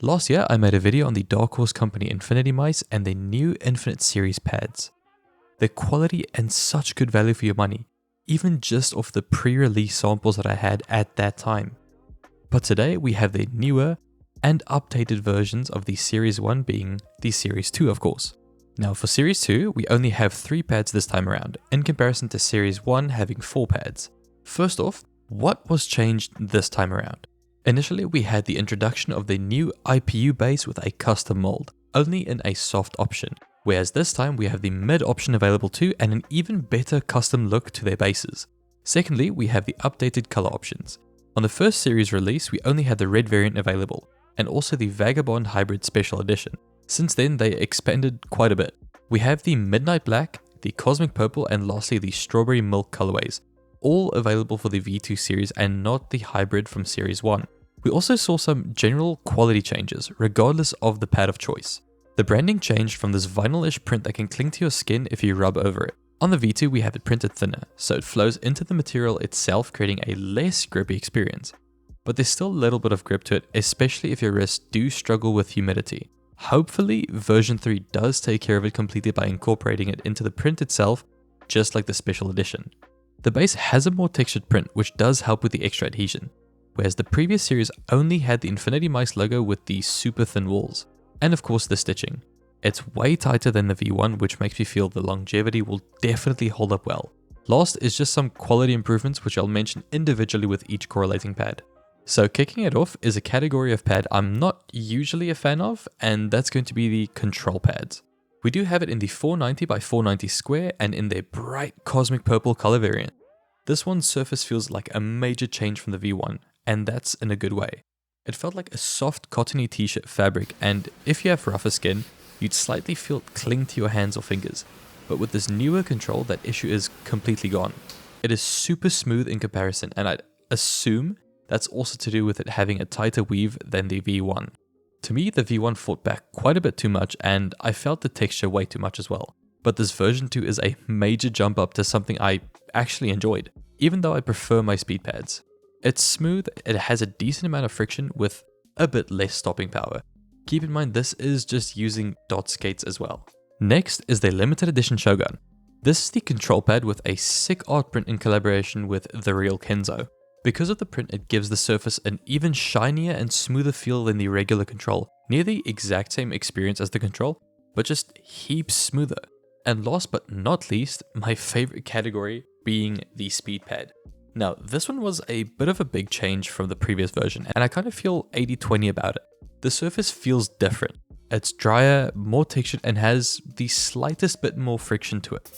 Last year, I made a video on the dark horse company InfinityMice and their new Infinite Series pads. Their quality and such good value for your money, even just off the pre-release samples that I had at that time. But today we have their newer and updated versions of the Series 1 being the Series 2 of course. Now for Series 2, we only have 3 pads this time around, in comparison to Series 1 having 4 pads. First off, what was changed this time around? Initially, we had the introduction of the new IPU base with a custom mold, only in a soft option, whereas this time we have the mid option available too and an even better custom look to their bases. Secondly, we have the updated color options. On the first series release, we only had the red variant available, and also the Vagabond Hybrid Special Edition. Since then, they expanded quite a bit. We have the Midnight Black, the Cosmic Purple, and lastly the Strawberry Milk colorways, all available for the V2 series and not the hybrid from Series 1. We also saw some general quality changes, regardless of the pad of choice. The branding changed from this vinyl-ish print that can cling to your skin if you rub over it. On the V2 we have it printed thinner, so it flows into the material itself, creating a less grippy experience. But there's still a little bit of grip to it, especially if your wrists do struggle with humidity. Hopefully version 3 does take care of it completely by incorporating it into the print itself, just like the special edition. The base has a more textured print, which does help with the extra adhesion, whereas the previous series only had the InfinityMice logo with the super thin walls, and of course the stitching. It's way tighter than the V1, which makes me feel the longevity will definitely hold up well. Last is just some quality improvements which I'll mention individually with each correlating pad. So kicking it off is a category of pad I'm not usually a fan of, and that's going to be the control pads. We do have it in the 490 by 490 square and in their bright cosmic purple color variant. This one's surface feels like a major change from the V1, and that's in a good way. It felt like a soft cottony t-shirt fabric, and if you have rougher skin, you'd slightly feel it cling to your hands or fingers. But with this newer control, that issue is completely gone. It is super smooth in comparison, and I'd assume that's also to do with it having a tighter weave than the V1. To me, the V1 fought back quite a bit too much, and I felt the texture way too much as well. But this version 2 is a major jump up to something I actually enjoyed, even though I prefer my speed pads. It's smooth, it has a decent amount of friction with a bit less stopping power. Keep in mind this is just using dot skates as well. Next is the limited edition Shogun. This is the control pad with a sick art print in collaboration with the real Kenzo. Because of the print, it gives the surface an even shinier and smoother feel than the regular control. Near the exact same experience as the control, but just heaps smoother. And last but not least, my favorite category being the speed pad. Now, this one was a bit of a big change from the previous version, and I kind of feel 80-20 about it. The surface feels different. It's drier, more textured, and has the slightest bit more friction to it.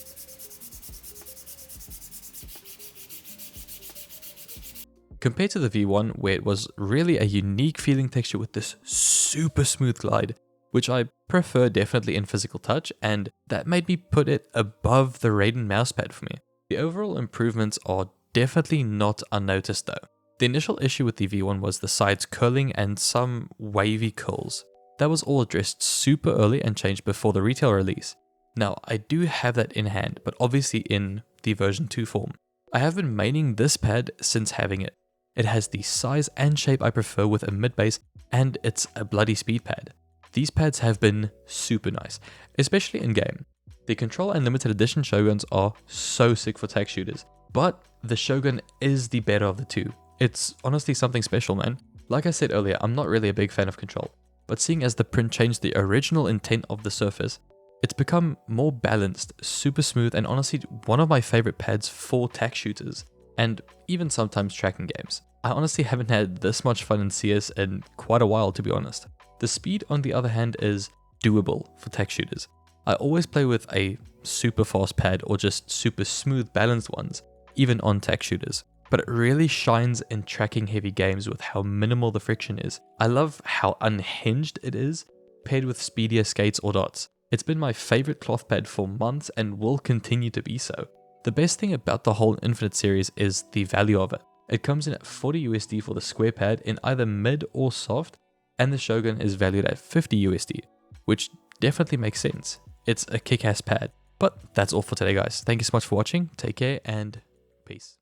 Compared to the V1, where it was really a unique feeling texture with this super smooth glide, which I prefer definitely in physical touch, and that made me put it above the Raiden mousepad for me. The overall improvements are definitely not unnoticed though. The initial issue with the V1 was the sides curling and some wavy curls. That was all addressed super early and changed before the retail release. Now, I do have that in hand, but obviously in the version 2 form. I have been maining this pad since having it. It has the size and shape I prefer with a mid base, and it's a bloody speed pad. These pads have been super nice, especially in game. The Control and Limited Edition Shoguns are so sick for tech shooters, but the Shogun is the better of the two. It's honestly something special, man. Like I said earlier, I'm not really a big fan of Control, but seeing as the print changed the original intent of the surface, it's become more balanced, super smooth, and honestly one of my favorite pads for tech shooters, and even sometimes tracking games. I honestly haven't had this much fun in CS in quite a while, to be honest. The speed, on the other hand, is doable for tech shooters. I always play with a super fast pad or just super smooth balanced ones, even on tech shooters. But it really shines in tracking heavy games with how minimal the friction is. I love how unhinged it is, paired with speedier skates or dots. It's been my favorite cloth pad for months and will continue to be so. The best thing about the whole Infinite series is the value of it. It comes in at 40 USD for the square pad in either mid or soft, and the Shogun is valued at 50 USD, which definitely makes sense. It's a kick-ass pad. But that's all for today, guys. Thank you so much for watching. Take care and peace.